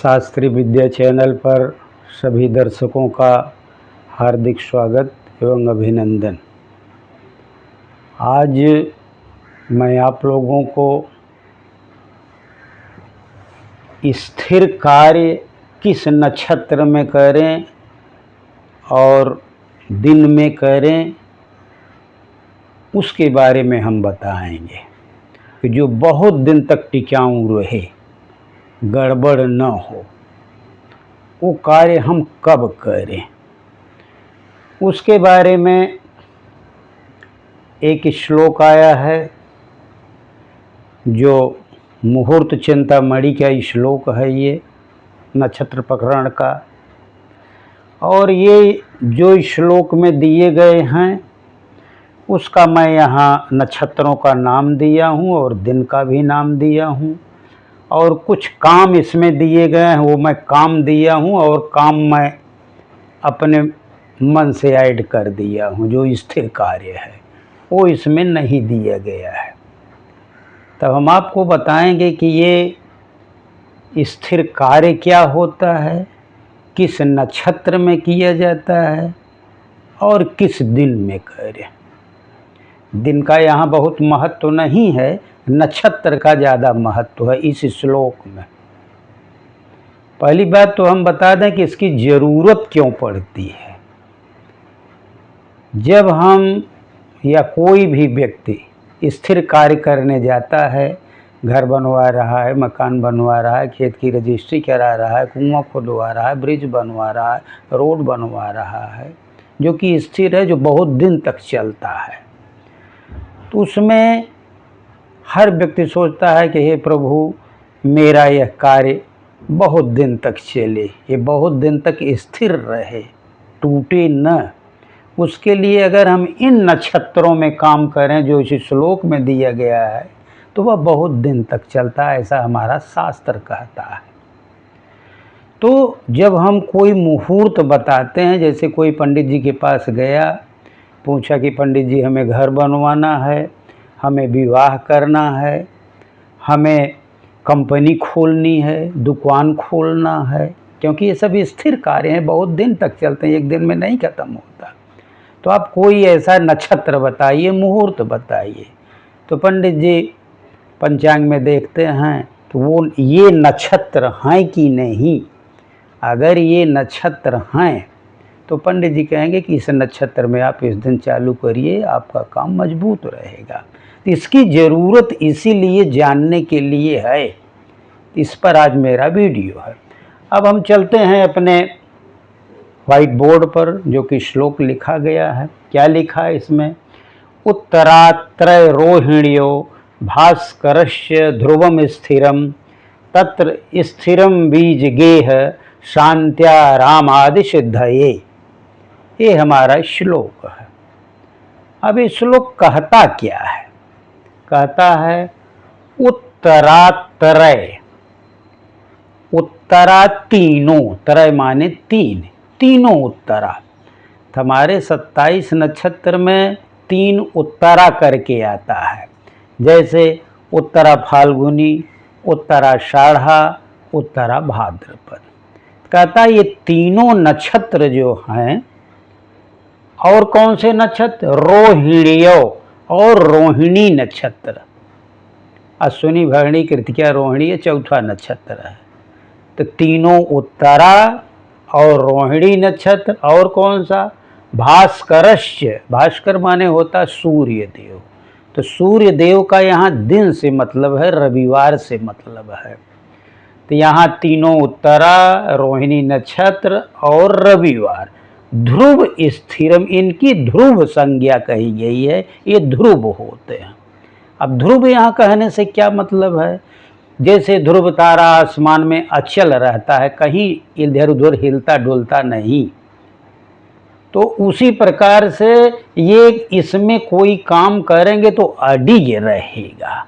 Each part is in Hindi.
शास्त्री विद्या चैनल पर सभी दर्शकों का हार्दिक स्वागत एवं अभिनंदन। आज मैं आप लोगों को स्थिर कार्य किस नक्षत्र में करें और दिन में करें उसके बारे में हम बताएंगे कि जो बहुत दिन तक टिकाऊ रहे, गड़बड़ न हो, वो कार्य हम कब करें उसके बारे में एक श्लोक आया है जो मुहूर्त चिंतामणि का श्लोक है। ये नक्षत्र प्रकरण का, और ये जो श्लोक में दिए गए हैं उसका मैं यहाँ नक्षत्रों का नाम दिया हूँ और दिन का भी नाम दिया हूँ, और कुछ काम इसमें दिए गए हैं वो मैं काम दिया हूँ और काम मैं अपने मन से ऐड कर दिया हूँ। जो स्थिर कार्य है वो इसमें नहीं दिया गया है। तब हम आपको बताएंगे कि ये स्थिर कार्य क्या होता है, किस नक्षत्र में किया जाता है और किस दिन में करें। दिन का यहाँ बहुत महत्व नहीं है, नक्षत्र का ज़्यादा महत्व है इस श्लोक में। पहली बात तो हम बता दें कि इसकी ज़रूरत क्यों पड़ती है। जब हम या कोई भी व्यक्ति स्थिर कार्य करने जाता है, घर बनवा रहा है, मकान बनवा रहा है, खेत की रजिस्ट्री करा रहा है, कुआं खुदवा रहा है, ब्रिज बनवा रहा है, रोड बनवा रहा है, जो कि स्थिर है, जो बहुत दिन तक चलता है, तो उसमें हर व्यक्ति सोचता है कि हे प्रभु, मेरा यह कार्य बहुत दिन तक चले, ये बहुत दिन तक स्थिर रहे, टूटे न। उसके लिए अगर हम इन नक्षत्रों में काम करें जो इस श्लोक में दिया गया है तो वह बहुत दिन तक चलता है, ऐसा हमारा शास्त्र कहता है। तो जब हम कोई मुहूर्त बताते हैं, जैसे कोई पंडित जी के पास गया, पूछा कि पंडित जी हमें घर बनवाना है, हमें विवाह करना है, हमें कंपनी खोलनी है, दुकान खोलना है, क्योंकि ये सब स्थिर कार्य हैं, बहुत दिन तक चलते हैं, एक दिन में नहीं ख़त्म होता। तो आप कोई ऐसा नक्षत्र बताइए, मुहूर्त बताइए। तो पंडित जी पंचांग में देखते हैं तो वो ये नक्षत्र हैं कि नहीं। अगर ये नक्षत्र हैं तो पंडित जी कहेंगे कि इस नक्षत्र में आप इस दिन चालू करिए, आपका काम मजबूत रहेगा। तो इसकी ज़रूरत इसीलिए जानने के लिए है, इस पर आज मेरा वीडियो है। अब हम चलते हैं अपने वाइट बोर्ड पर, जो कि श्लोक लिखा गया है। क्या लिखा है इसमें? उत्तरात्रय रोहिण्यो भास्करस्य ध्रुवम स्थिरम तत्र स्थिरम बीज गेह शांत्या रामादि सिद्धये। ये हमारा श्लोक है। अब ये श्लोक कहता क्या है? कहता है उत्तरात्रय, उत्तरा तीनों, त्रय माने तीन, तीनों उत्तरा। हमारे 27 नक्षत्र में 3 उत्तरा करके आता है, जैसे उत्तरा फाल्गुनी, उत्तराषाढ़ा, उत्तरा भाद्रपद। कहता ये तीनों नक्षत्र जो हैं, और कौन से नक्षत्र? रोहिणियो और रोहिणी नक्षत्र। अश्विनी भरणी कृतिका रोहिणी ये चौथा नक्षत्र है। तो तीनों उत्तरा और रोहिणी नक्षत्र, और कौन सा? भास्करस्य, भास्कर माने होता सूर्य देव। तो सूर्य देव का यहाँ दिन से मतलब है, रविवार से मतलब है। तो यहाँ तीनों उत्तरा, रोहिणी नक्षत्र और रविवार, ध्रुव स्थिरम, इनकी ध्रुव संज्ञा कही गई है, ये ध्रुव होते हैं। अब ध्रुव यहाँ कहने से क्या मतलब है? जैसे ध्रुव तारा आसमान में अचल रहता है, कहीं इधर उधर हिलता डुलता नहीं, तो उसी प्रकार से ये इसमें कोई काम करेंगे तो अडिग रहेगा,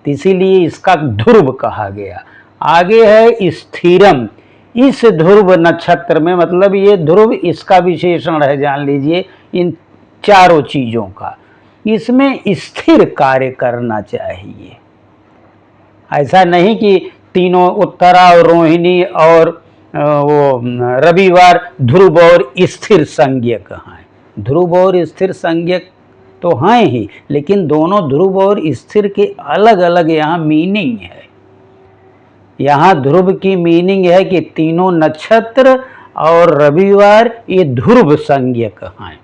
तो इसीलिए इसका ध्रुव कहा गया। आगे है स्थिरम, इस ध्रुव नक्षत्र में, मतलब ये ध्रुव इसका विशेषण है, जान लीजिए इन चारों चीज़ों का। इसमें स्थिर कार्य करना चाहिए, ऐसा नहीं कि तीनों उत्तरा और रोहिणी और वो रविवार ध्रुव और स्थिर संज्ञक हैं। ध्रुव और स्थिर संज्ञक तो हैं ही, लेकिन दोनों ध्रुव और स्थिर के अलग अलग यहाँ मीनिंग है। यहाँ ध्रुव की मीनिंग है कि तीनों नक्षत्र और रविवार ये ध्रुव संज्ञक हैं,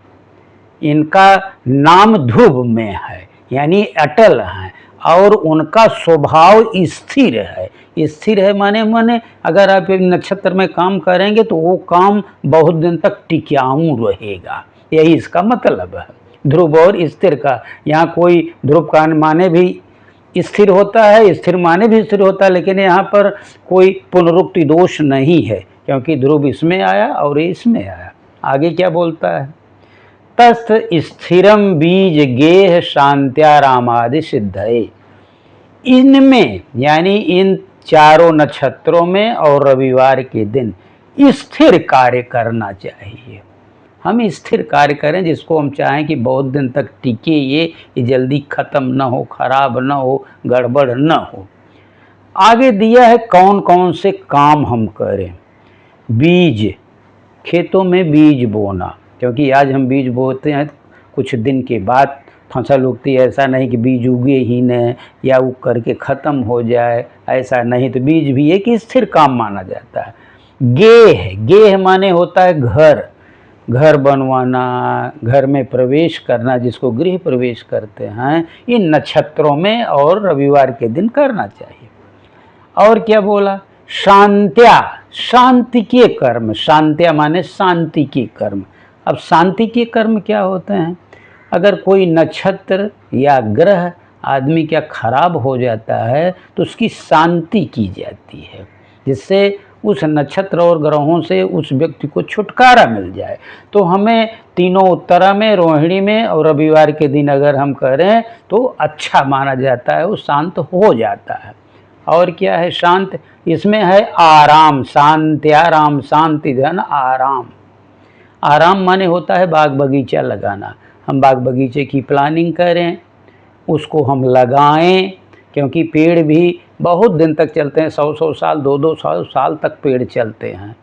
इनका नाम ध्रुव में है, यानी अटल हैं, और उनका स्वभाव स्थिर है। स्थिर है माने अगर आप नक्षत्र में काम करेंगे तो वो काम बहुत दिन तक टिकाऊ रहेगा, यही इसका मतलब है ध्रुव और स्थिर का। यहाँ कोई ध्रुव का माने भी स्थिर होता है, स्थिर माने भी स्थिर होता है, लेकिन यहाँ पर कोई पुनरुक्ति दोष नहीं है, क्योंकि ध्रुव इसमें आया और इसमें आया। आगे क्या बोलता है, तस्थ स्थिरम बीज गेह शांत्यारामादि सिद्धये। इनमें यानी इन चारों नक्षत्रों में और रविवार के दिन स्थिर कार्य करना चाहिए। हम स्थिर कार्य करें जिसको हम चाहें कि बहुत दिन तक टिके, ये जल्दी ख़त्म न हो, खराब न हो, गड़बड़ न हो। आगे दिया है कौन कौन से काम हम करें। बीज, खेतों में बीज बोना, क्योंकि आज हम बीज बोते हैं कुछ दिन के बाद फसल उगती है, ऐसा नहीं कि बीज उगे ही न या उग करके ख़त्म हो जाए, ऐसा नहीं। तो बीज भी एक स्थिर काम माना जाता है। गेह, गेह माने होता है घर, घर बनवाना, घर में प्रवेश करना, जिसको गृह प्रवेश कहते हैं, इन नक्षत्रों में और रविवार के दिन करना चाहिए। और क्या बोला, शांत्या, शांति के कर्म, शांत्या माने शांति के कर्म। अब शांति के कर्म क्या होते हैं, अगर कोई नक्षत्र या ग्रह आदमी क्या खराब हो जाता है तो उसकी शांति की जाती है, जिससे उस नक्षत्र और ग्रहों से उस व्यक्ति को छुटकारा मिल जाए। तो हमें तीनों उत्तरा में, रोहिणी में और रविवार के दिन अगर हम करें तो अच्छा माना जाता है, वो शांत हो जाता है। और क्या है शांत, इसमें है आराम, शांत्याराम, शांति धन आराम। आराम माने होता है बाग बगीचा लगाना। हम बाग बगीचे की प्लानिंग करें, उसको हम लगाएं, क्योंकि पेड़ भी बहुत दिन तक चलते हैं, 100-100 साल, 200 साल तक पेड़ चलते हैं।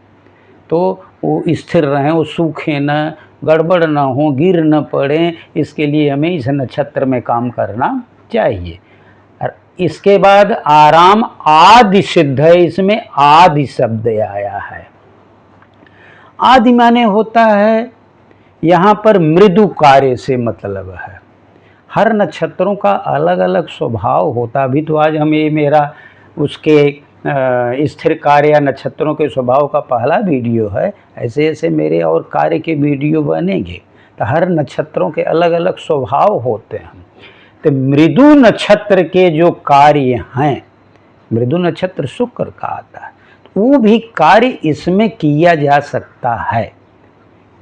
तो वो स्थिर रहें, वो सूखे न, गड़बड़ न हो, गिर न पड़ें, इसके लिए हमें इस नक्षत्र में काम करना चाहिए। और इसके बाद आराम आदि सिद्ध है, इसमें आदि शब्द आया है। आदि माने होता है यहाँ पर मृदु कार्य से मतलब है। हर नक्षत्रों का अलग अलग स्वभाव होता। अभी तो आज हम ये मेरा उसके स्थिर कार्य या नक्षत्रों के स्वभाव का पहला वीडियो है, ऐसे ऐसे मेरे और कार्य के वीडियो बनेंगे। तो हर नक्षत्रों के अलग अलग स्वभाव होते हैं। तो मृदु नक्षत्र के जो कार्य हैं, मृदु नक्षत्र शुक्र का आता है, वो भी कार्य इसमें किया जा सकता है।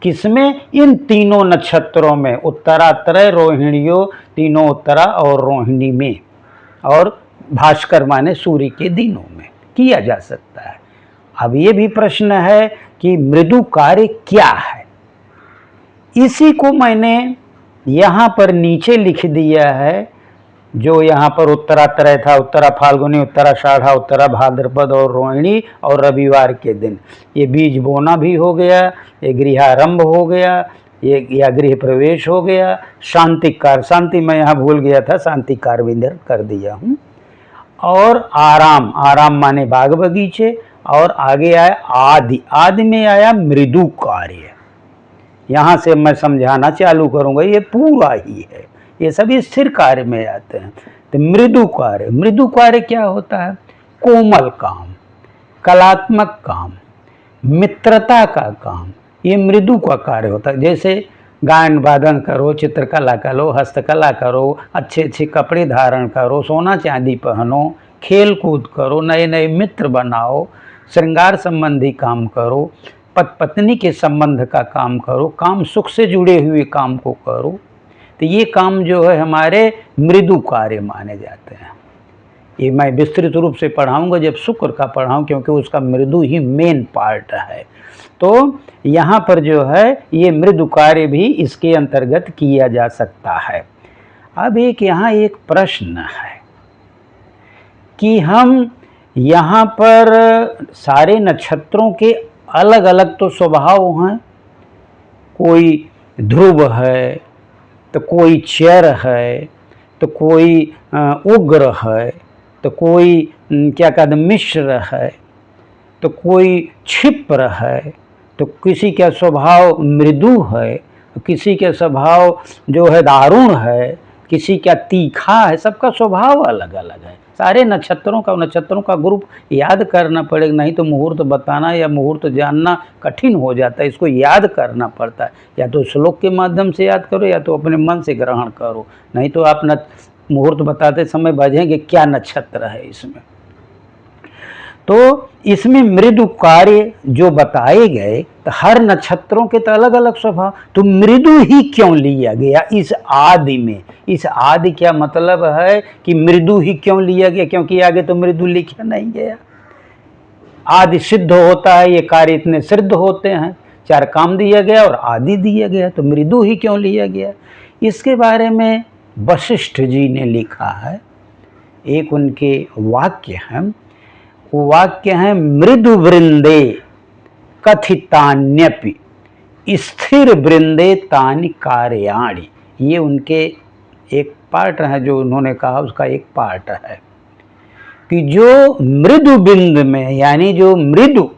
किसमें, इन तीनों नक्षत्रों में, उत्तरात्रय रोहिणियों, तीनों उत्तरा और रोहिणी में, और भास्कर माने सूर्य के दिनों में किया जा सकता है। अब ये भी प्रश्न है कि मृदु कार्य क्या है, इसी को मैंने यहाँ पर नीचे लिख दिया है। जो यहाँ पर उत्तरात्रय था, उत्तरा फाल्गुनी, उत्तराषाढ़ा, उत्तरा भाद्रपद और रोहिणी और रविवार के दिन, ये बीज बोना भी हो गया, ये गृहारंभ हो गया, ये या गृह प्रवेश हो गया। शांति कार्य, शांति मैं यहाँ भूल गया था, शांति कार्य भी इधर कर दिया हूँ। और आराम, आराम माने बाग बगीचे। और आगे आया आदि, आदि में आया मृदु कार्य। यहाँ से मैं समझाना चालू करूँगा, ये पूरा ही है, ये सभी स्थिर कार्य में आते हैं। तो मृदु कार्य, मृदु कार्य क्या होता है, कोमल काम, कलात्मक काम, मित्रता का काम, ये मृदु का कार्य होता है। जैसे गायन वादन करो, चित्रकला करो, हस्तकला करो, अच्छे अच्छे कपड़े धारण करो, सोना चांदी पहनो, खेल कूद करो, नए नए मित्र बनाओ, श्रृंगार संबंधी काम करो, पत्नी के संबंध का काम करो, काम सुख से जुड़े हुए काम को करो। तो ये काम जो है हमारे मृदु कार्य माने जाते हैं। ये मैं विस्तृत रूप से पढ़ाऊंगा जब शुक्र का पढ़ाऊँ, क्योंकि उसका मृदु ही मेन पार्ट है। तो यहाँ पर जो है ये मृदु कार्य भी इसके अंतर्गत किया जा सकता है। अब एक यहाँ एक प्रश्न है कि हम यहाँ पर सारे नक्षत्रों के अलग अलग तो स्वभाव हैं। कोई ध्रुव है, तो कोई चर है, तो कोई उग्र है, तो कोई क्या कहते मिश्र है, तो कोई क्षिप्र है, तो किसी का स्वभाव मृदु है, किसी के स्वभाव जो है दारुण है, किसी का तीखा है। सबका स्वभाव अलग अलग है। सारे नक्षत्रों का ग्रुप याद करना पड़ेगा, नहीं तो मुहूर्त बताना या मुहूर्त जानना कठिन हो जाता है। इसको याद करना पड़ता है, या तो श्लोक के माध्यम से याद करो या तो अपने मन से ग्रहण करो, नहीं तो आप मुहूर्त बताते समय बजेंगे क्या नक्षत्र है इसमें। तो इसमें मृदु कार्य जो बताए गए, तो हर नक्षत्रों के तो अलग अलग स्वभाव, तो मृदु ही क्यों लिया गया इस आदि में? इस आदि क्या मतलब है कि मृदु ही क्यों लिया गया? क्योंकि आगे तो मृदु लिखा नहीं गया। आदि सिद्ध होता है, ये कार्य इतने सिद्ध होते हैं, 4 काम दिया गया और आदि दिया गया, तो मृदु ही क्यों लिया गया? इसके बारे में वशिष्ठ जी ने लिखा है। एक उनके वाक्य हैं, वो वाक्य है मृदु वृंदे कथितान्यपि स्थिर वृंदे तानि कार्याणि। ये उनके एक पार्ट है जो उन्होंने कहा, उसका एक पार्ट है कि जो मृदु बिंद में, यानी जो मृदु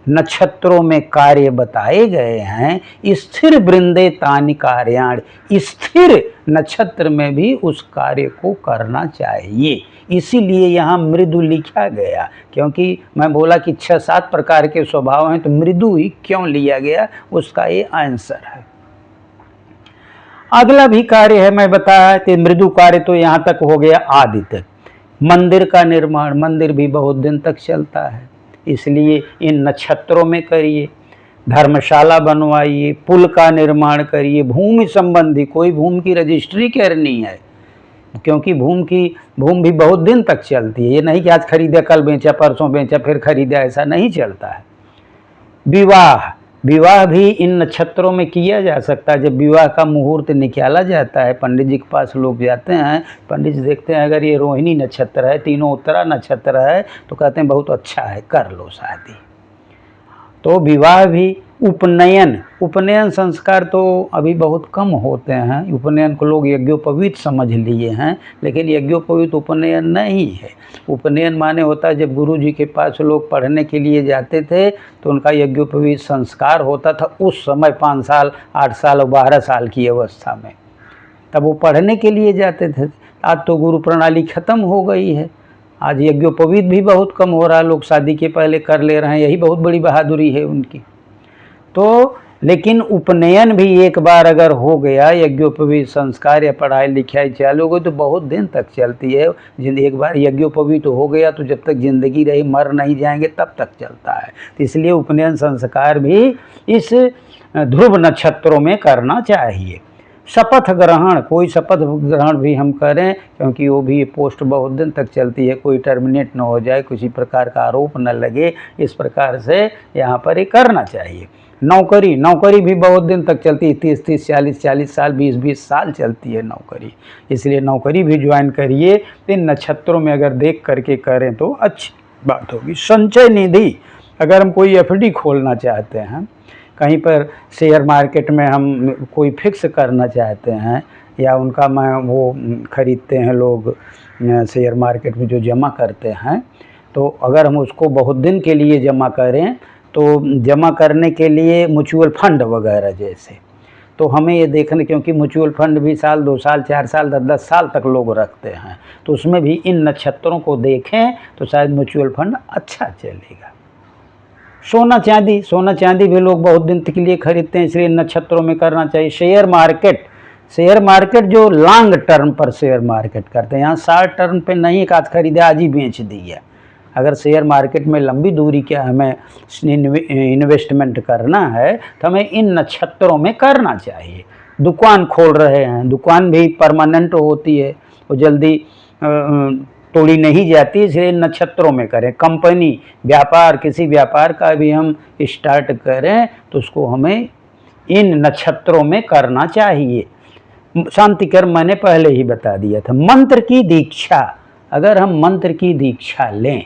नक्षत्रों में कार्य बताए गए हैं, स्थिर वृंदे तानि कार्याणि, स्थिर नक्षत्र में भी उस कार्य को करना चाहिए। इसीलिए यहाँ मृदु लिखा गया, क्योंकि मैं बोला कि 6-7 प्रकार के स्वभाव हैं, तो मृदु ही क्यों लिया गया, उसका ये आंसर है। अगला भी कार्य है, मैं बताया कि मृदु कार्य तो यहाँ तक हो गया आदि तक। मंदिर का निर्माण, मंदिर भी बहुत दिन तक चलता है, इसलिए इन नक्षत्रों में करिए। धर्मशाला बनवाइए, पुल का निर्माण करिए, भूमि संबंधी कोई भूमि की रजिस्ट्री करनी है, क्योंकि भूमि भी बहुत दिन तक चलती है। ये नहीं कि आज खरीदा कल बेचा परसों बेचा फिर खरीदा, ऐसा नहीं चलता है। विवाह भी इन नक्षत्रों में किया जा सकता है। जब विवाह का मुहूर्त निकाला जाता है, पंडित जी के पास लोग जाते हैं, पंडित जी देखते हैं अगर ये रोहिणी नक्षत्र है, तीनों उत्तरा नक्षत्र है, तो कहते हैं बहुत अच्छा है, कर लो शादी। तो विवाह भी, उपनयन संस्कार तो अभी बहुत कम होते हैं। उपनयन को लोग यज्ञोपवीत समझ लिए हैं, लेकिन यज्ञोपवीत उपनयन नहीं है। उपनयन माने होता है जब गुरु जी के पास लोग पढ़ने के लिए जाते थे तो उनका यज्ञोपवीत संस्कार होता था उस समय, 5 साल 8 साल और 12 साल की अवस्था में, तब वो पढ़ने के लिए जाते थे। आज तो गुरु प्रणाली खत्म हो गई है, आज यज्ञोपवीत भी बहुत कम हो रहा है, लोग शादी के पहले कर ले रहे हैं, यही बहुत बड़ी बहादुरी है उनकी। तो लेकिन उपनयन भी एक बार अगर हो गया, यज्ञोपवीत संस्कार या पढ़ाई लिखाई चालू हो गई तो बहुत दिन तक चलती है। एक बार यज्ञोपवीत हो गया तो जब तक जिंदगी रही, मर नहीं जाएंगे तब तक चलता है। तो इसलिए उपनयन संस्कार भी इस ध्रुव नक्षत्रों में करना चाहिए। शपथ ग्रहण, कोई शपथ ग्रहण भी हम करें, क्योंकि वो भी पोस्ट बहुत दिन तक चलती है, कोई टर्मिनेट न हो जाए, किसी प्रकार का आरोप न लगे, इस प्रकार से यहाँ पर ये करना चाहिए। नौकरी भी बहुत दिन तक चलती है, 30 40 साल 20 साल चलती है नौकरी, इसलिए नौकरी भी ज्वाइन करिए। इन नक्षत्रों में अगर देख करके करें तो अच्छी बात होगी। संचय निधि, अगर हम कोई एफडी खोलना चाहते हैं, कहीं पर शेयर मार्केट में हम कोई फिक्स करना चाहते हैं, या उनका वो खरीदते हैं लोग शेयर मार्केट में जो जमा करते हैं, तो अगर हम उसको बहुत दिन के लिए जमा करें तो जमा करने के लिए म्यूचुअल फंड वगैरह जैसे, तो हमें ये देखना, क्योंकि म्यूचुअल फंड भी साल 2 साल 4 साल 10 साल तक लोग रखते हैं, तो उसमें भी इन नक्षत्रों को देखें तो शायद म्यूचुअल फंड अच्छा चलेगा। सोना चांदी भी लोग बहुत दिन के लिए खरीदते हैं, इसलिए नक्षत्रों में करना चाहिए। शेयर मार्केट जो लॉन्ग टर्म पर शेयर मार्केट करते हैं, यहाँ शॉर्ट टर्म पे नहीं, एक आध खरीदा आज ही बेच दिया। अगर शेयर मार्केट में लंबी दूरी का हमें इन्वेस्टमेंट करना है तो हमें इन नक्षत्रों में करना चाहिए। दुकान खोल रहे हैं, दुकान भी परमानेंट होती है, वो जल्दी तोड़ी नहीं जाती, इसलिए नक्षत्रों में करें। कंपनी, व्यापार, किसी व्यापार का भी हम स्टार्ट करें तो उसको हमें इन नक्षत्रों में करना चाहिए। शांति कर्म मैंने पहले ही बता दिया था। मंत्र की दीक्षा, अगर हम मंत्र की दीक्षा लें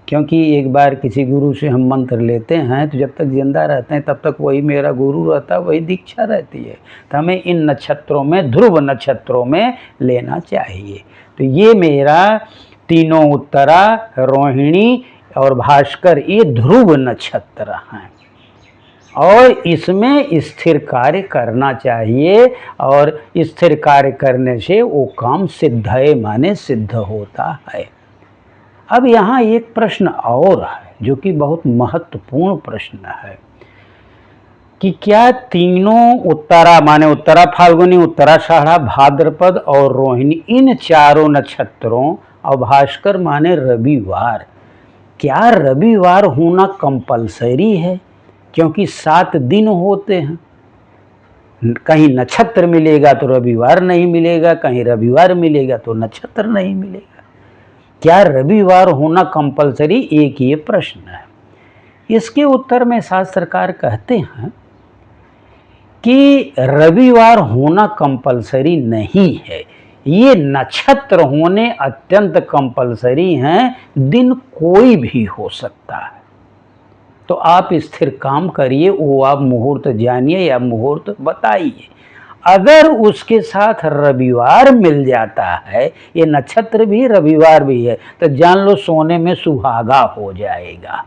क्योंकि एक बार किसी गुरु से हम मंत्र लेते हैं तो जब तक जिंदा रहते हैं तब तक वही मेरा गुरु रहता है, वही दीक्षा रहती है। तो हमें इन नक्षत्रों में, ध्रुव नक्षत्रों में लेना चाहिए। तो ये मेरा तीनों उत्तरा, रोहिणी और भास्कर ये ध्रुव नक्षत्र हैं और इसमें स्थिर कार्य करना चाहिए और स्थिर कार्य करने से वो काम सिद्धये माने सिद्ध होता है। अब यहाँ एक प्रश्न और है जो कि बहुत महत्वपूर्ण प्रश्न है कि क्या तीनों उत्तरा माने उत्तरा फाल्गुनी, उत्तराषाढ़ा, भाद्रपद और रोहिणी इन चारों नक्षत्रों और भास्कर माने रविवार, क्या रविवार होना कंपलसरी है? क्योंकि 7 दिन होते हैं, कहीं नक्षत्र मिलेगा तो रविवार नहीं मिलेगा, कहीं रविवार मिलेगा तो नक्षत्र नहीं मिलेगा। क्या रविवार होना कंपलसरी? एक ये प्रश्न है। इसके उत्तर में शास्त्रकार कहते हैं कि रविवार होना कंपलसरी नहीं है, ये नक्षत्र होने अत्यंत कंपलसरी हैं। दिन कोई भी हो सकता है। तो आप स्थिर काम करिए, वो आप मुहूर्त जानिए या मुहूर्त बताइए। अगर उसके साथ रविवार मिल जाता है, ये नक्षत्र भी रविवार भी है, तो जान लो सोने में सुहागा हो जाएगा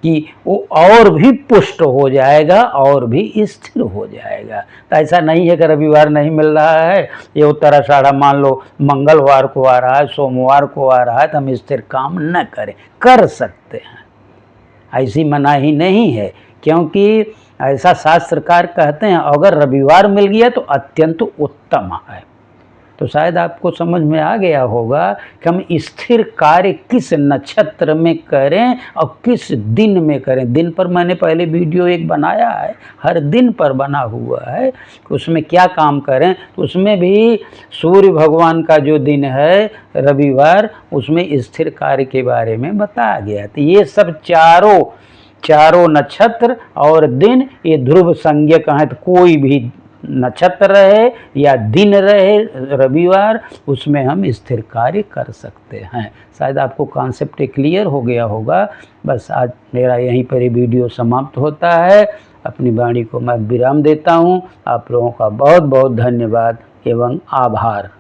कि वो और भी पुष्ट हो जाएगा और भी स्थिर हो जाएगा। तो ऐसा नहीं है कि रविवार नहीं मिल रहा है, ये उत्तराषाढ़ा मान लो मंगलवार को आ रहा है, सोमवार को आ रहा है, तो हम स्थिर काम न करें। कर सकते हैं, ऐसी मनाही नहीं है, क्योंकि ऐसा शास्त्रकार कहते हैं अगर रविवार मिल गया तो अत्यंत उत्तम है। तो शायद आपको समझ में आ गया होगा कि हम स्थिर कार्य किस नक्षत्र में करें और किस दिन में करें। दिन पर मैंने पहले वीडियो एक बनाया है, हर दिन पर बना हुआ है, उसमें क्या काम करें। उसमें भी सूर्य भगवान का जो दिन है रविवार, उसमें स्थिर कार्य के बारे में बताया गया। तो ये सब चारों नक्षत्र और दिन ये ध्रुव संज्ञक हैं। तो कोई भी नक्षत्र रहे या दिन रहे रविवार, उसमें हम स्थिर कार्य कर सकते हैं। शायद आपको कॉन्सेप्ट क्लियर हो गया होगा। बस आज मेरा यहीं पर ही वीडियो समाप्त होता है। अपनी वाणी को मैं विराम देता हूँ। आप लोगों का बहुत बहुत धन्यवाद एवं आभार।